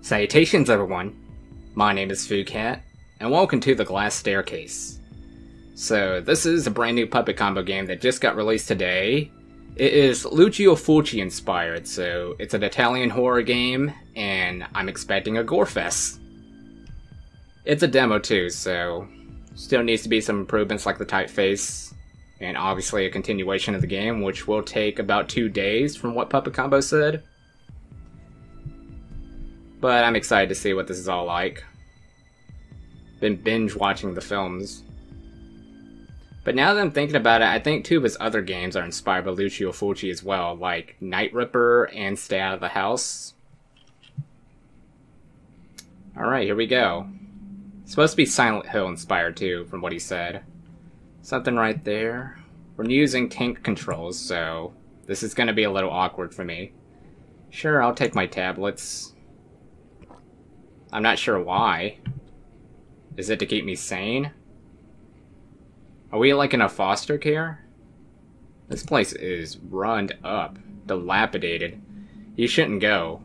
Salutations everyone, my name is FooCat, and welcome to the Glass Staircase. So this is a brand new puppet combo game that just got released today. It is Lucio Fulci inspired, so it's an Italian horror game, and I'm expecting a gore fest. It's a demo too, so still needs to be some improvements like the typeface, and obviously a continuation of the game, which will take about 2 days from what Puppet Combo said. But I'm excited to see what this is all like. Been binge watching the films. But now that I'm thinking about it, I think 2 of his other games are inspired by Lucio Fulci as well, like Night Ripper and Stay Out of the House. Alright, here we go. It's supposed to be Silent Hill inspired too, from what he said. Something right there. We're using tank controls, so this is going to be a little awkward for me. Sure, I'll take my tablets. I'm not sure why. Is it to keep me sane? Are we like in a foster care? This place is run up, dilapidated. You shouldn't go.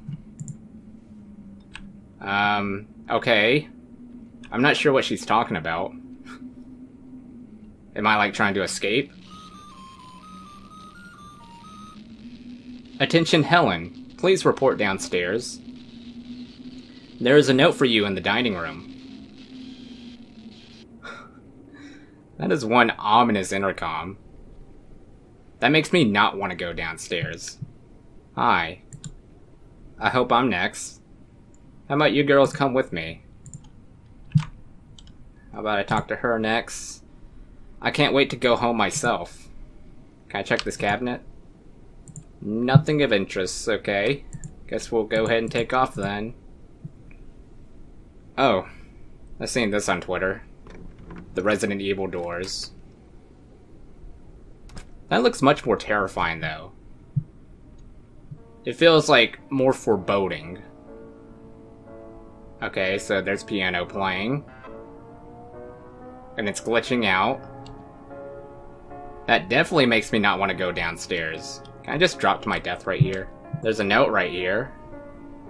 Okay. I'm not sure what she's talking about. Am I like trying to escape? Attention Helen, please report downstairs. There is a note for you in the dining room. That is one ominous intercom. That makes me not want to go downstairs. Hi. I hope I'm next. How about you girls come with me? How about I talk to her next? I can't wait to go home myself. Can I check this cabinet? Nothing of interest, okay. Guess we'll go ahead and take off then. Oh, I've seen this on Twitter. The Resident Evil doors. That looks much more terrifying, though. It feels like more foreboding. Okay, so there's piano playing. And it's glitching out. That definitely makes me not want to go downstairs. Can I just drop to my death right here? There's a note right here.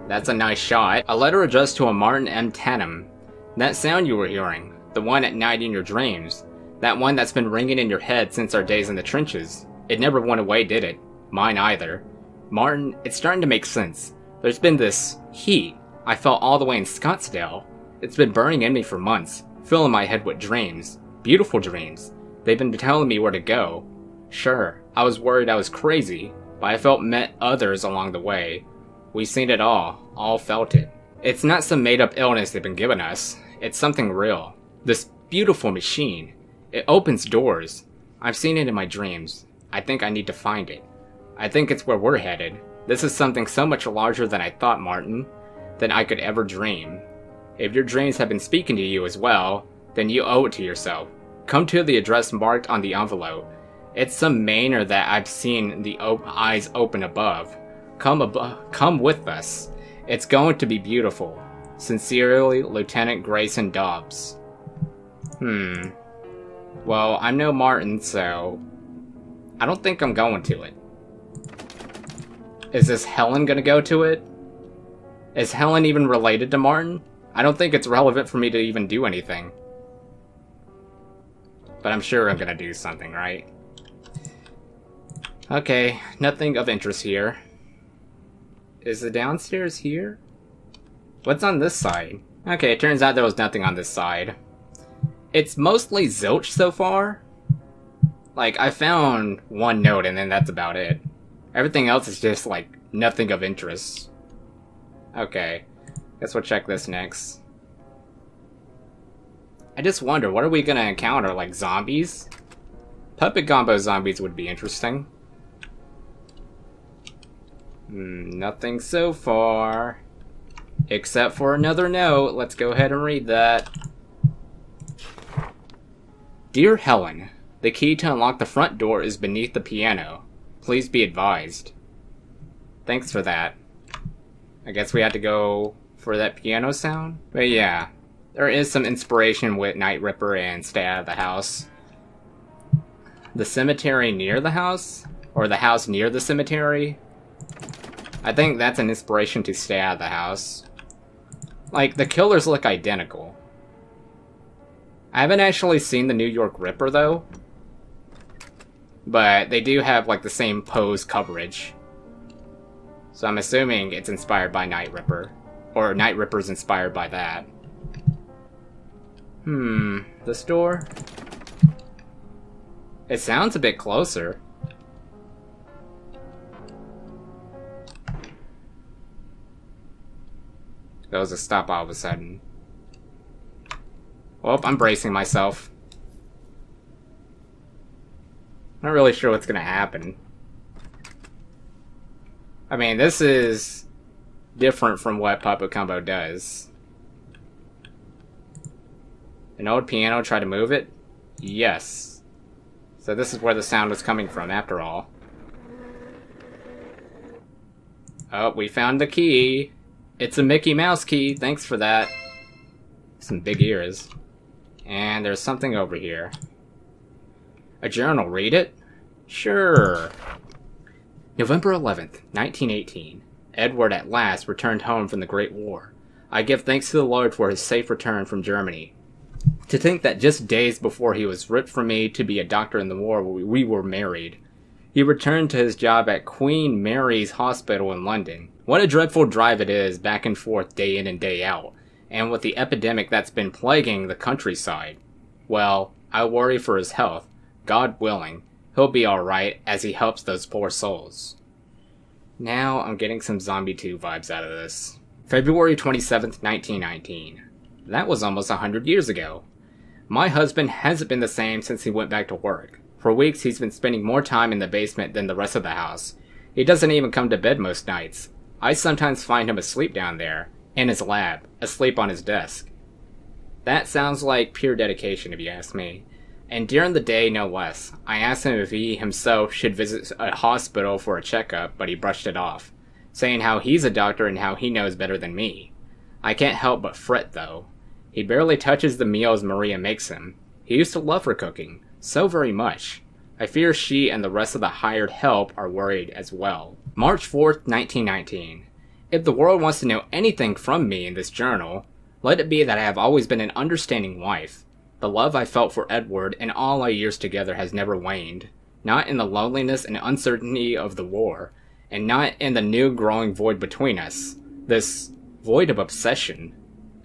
That's a nice shot. A letter addressed to a Martin M. Tatum. That sound you were hearing. The one at night in your dreams. That one that's been ringing in your head since our days in the trenches. It never went away, did it? Mine either. Martin, it's starting to make sense. There's been this heat I felt all the way in Scottsdale. It's been burning in me for months, filling my head with dreams. Beautiful dreams. They've been telling me where to go. Sure, I was worried I was crazy, but I felt met others along the way. We've seen it all felt it. It's not some made-up illness they've been giving us. It's something real. This beautiful machine. It opens doors. I've seen it in my dreams. I think I need to find it. I think it's where we're headed. This is something so much larger than I thought, Martin, than I could ever dream. If your dreams have been speaking to you as well, then you owe it to yourself. Come to the address marked on the envelope. It's some manor that I've seen the eyes open above. Come with us. It's going to be beautiful. Sincerely, Lieutenant Grayson Dobbs. Well, I'm no Martin, so I don't think I'm going to it. Is this Helen gonna go to it? Is Helen even related to Martin? I don't think it's relevant for me to even do anything. But I'm sure I'm gonna do something, right? Okay, nothing of interest here. Is the downstairs here? What's on this side? Okay, it turns out there was nothing on this side. It's mostly zilch so far. Like, I found one note and then that's about it. Everything else is just, like, nothing of interest. Okay, guess we'll check this next. I just wonder, what are we gonna encounter, like zombies? Puppet Combo zombies would be interesting. Nothing so far. Except for another note. Let's go ahead and read that. Dear Helen, the key to unlock the front door is beneath the piano. Please be advised. Thanks for that. I guess we had to go for that piano sound? But yeah, there is some inspiration with Night Ripper and Stay Out of the House. The cemetery near the house? Or the house near the cemetery? I think that's an inspiration to Stay Out of the House. Like, the killers look identical. I haven't actually seen the New York Ripper, though. But they do have, like, the same pose coverage. So I'm assuming it's inspired by Night Ripper. Or Night Ripper's inspired by that. This door? It sounds a bit closer. That was a stop all of a sudden. Well, I'm bracing myself. Not really sure what's gonna happen. I mean, this is different from what Puppet Combo does. An old piano, try to move it? Yes. So this is where the sound was coming from, after all. Oh, we found the key. It's a Mickey Mouse key, thanks for that. Some big ears. And there's something over here. A journal, read it? Sure. November 11th, 1918. Edward at last returned home from the Great War. I give thanks to the Lord for his safe return from Germany. To think that just days before he was ripped from me to be a doctor in the war, we were married. He returned to his job at Queen Mary's Hospital in London. What a dreadful drive it is, back and forth day in and day out, and with the epidemic that's been plaguing the countryside. Well, I worry for his health. God willing, he'll be alright as he helps those poor souls. Now I'm getting some Zombie 2 vibes out of this. February 27th, 1919. That was almost 100 years ago. My husband hasn't been the same since he went back to work. For weeks he's been spending more time in the basement than the rest of the house. He doesn't even come to bed most nights. I sometimes find him asleep down there, in his lab, asleep on his desk. That sounds like pure dedication if you ask me. And during the day, no less. I asked him if he himself should visit a hospital for a checkup, but he brushed it off, saying how he's a doctor and how he knows better than me. I can't help but fret, though. He barely touches the meals Maria makes him. He used to love her cooking, so very much. I fear she and the rest of the hired help are worried as well. March 4th, 1919. If the world wants to know anything from me in this journal, let it be that I have always been an understanding wife. The love I felt for Edward in all our years together has never waned, not in the loneliness and uncertainty of the war, and not in the new growing void between us, this void of obsession.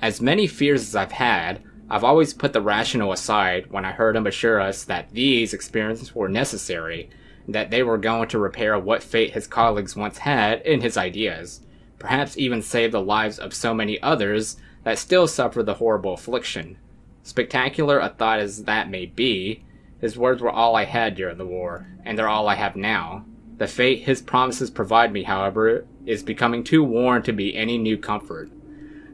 As many fears as I've had, I've always put the rational aside when I heard him assure us that these experiences were necessary, that they were going to repair what fate his colleagues once had in his ideas, perhaps even save the lives of so many others that still suffer the horrible affliction. Spectacular a thought as that may be, his words were all I had during the war, and they're all I have now. The fate his promises provide me, however, is becoming too worn to be any new comfort.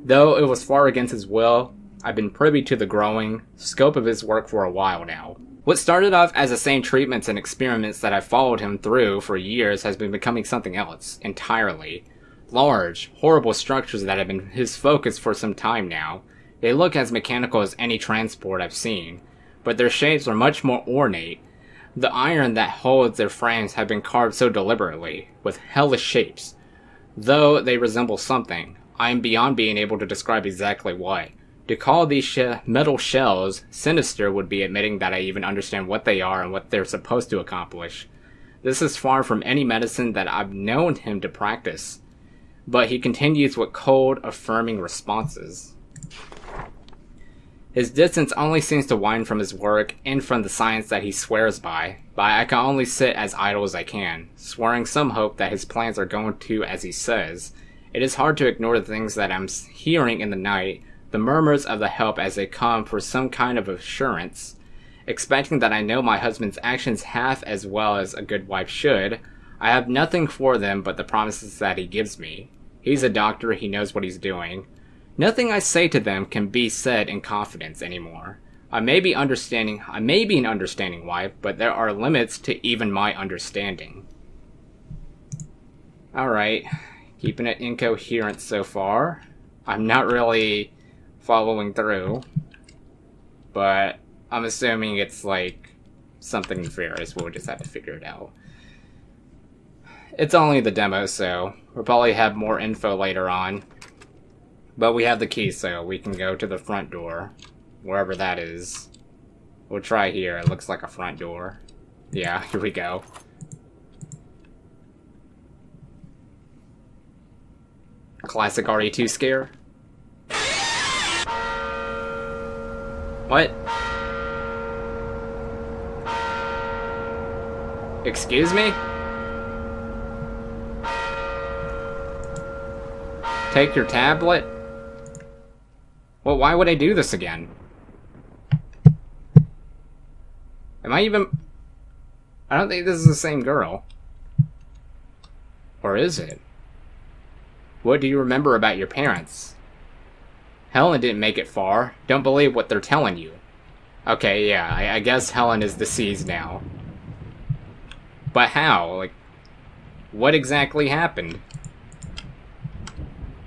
Though it was far against his will, I've been privy to the growing scope of his work for a while now. What started off as the same treatments and experiments that I've followed him through for years has been becoming something else, entirely. Large, horrible structures that have been his focus for some time now. They look as mechanical as any transport I've seen, but their shapes are much more ornate. The iron that holds their frames have been carved so deliberately, with hellish shapes. Though they resemble something, I am beyond being able to describe exactly what. To call these metal shells sinister would be admitting that I even understand what they are and what they're supposed to accomplish. This is far from any medicine that I've known him to practice. But he continues with cold, affirming responses. His distance only seems to wind from his work and from the science that he swears by, but I can only sit as idle as I can, swearing some hope that his plans are going to as he says. It is hard to ignore the things that I'm hearing in the night, the murmurs of the help as they come for some kind of assurance. Expecting that I know my husband's actions half as well as a good wife should, I have nothing for them but the promises that he gives me. He's a doctor, he knows what he's doing. Nothing I say to them can be said in confidence anymore. I may be an understanding wife, but there are limits to even my understanding. Alright, keeping it incoherent so far. I'm not really following through, but I'm assuming it's like something nefarious. We'll just have to figure it out. It's only the demo, so we'll probably have more info later on. But we have the key, so we can go to the front door. Wherever that is. We'll try here. It looks like a front door. Yeah, here we go. Classic RE2 scare. What? Excuse me? Take your tablet? Well, why would I do this again? Am I even... I don't think this is the same girl. Or is it? What do you remember about your parents? Helen didn't make it far. Don't believe what they're telling you. Okay, yeah, I guess Helen is deceased now. But how? Like, what exactly happened?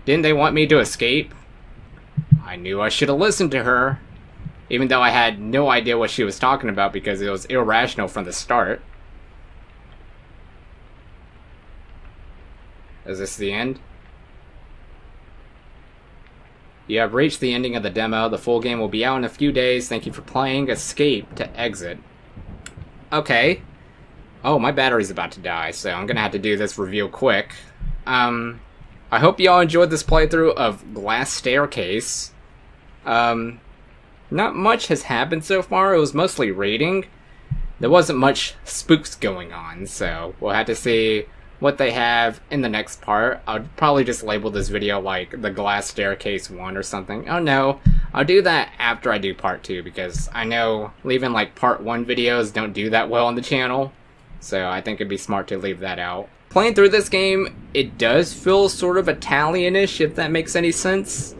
Didn't they want me to escape? I knew I should have listened to her. Even though I had no idea what she was talking about because it was irrational from the start. Is this the end? You have reached the ending of the demo. The full game will be out in a few days. Thank you for playing. Escape to exit. Okay. Oh, my battery's about to die, so I'm gonna have to do this review quick. I hope y'all enjoyed this playthrough of Glass Staircase. Not much has happened so far. It was mostly raiding. There wasn't much spooks going on, so we'll have to see what they have in the next part. I'll probably just label this video like the Glass Staircase 1 or something. Oh no, I'll do that after I do part 2 because I know leaving like part 1 videos don't do that well on the channel. So I think it'd be smart to leave that out. Playing through this game, it does feel sort of Italian-ish, if that makes any sense.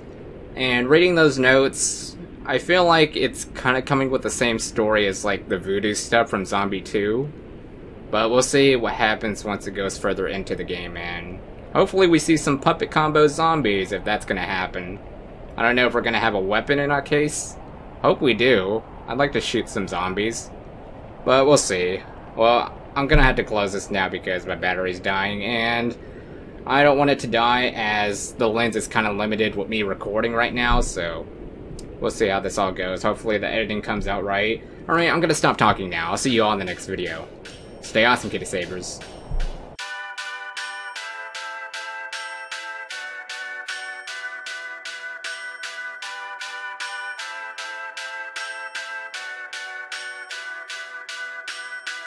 And reading those notes, I feel like it's kind of coming with the same story as like the voodoo stuff from Zombie 2. But we'll see what happens once it goes further into the game, and hopefully we see some puppet combo zombies if that's gonna happen. I don't know if we're gonna have a weapon in our case. Hope we do. I'd like to shoot some zombies. But we'll see. Well, I'm gonna have to close this now because my battery's dying, and I don't want it to die as the lens is kind of limited with me recording right now, so we'll see how this all goes. Hopefully the editing comes out right. Alright, I'm gonna stop talking now. I'll see you all in the next video. Stay awesome, kitty sabers.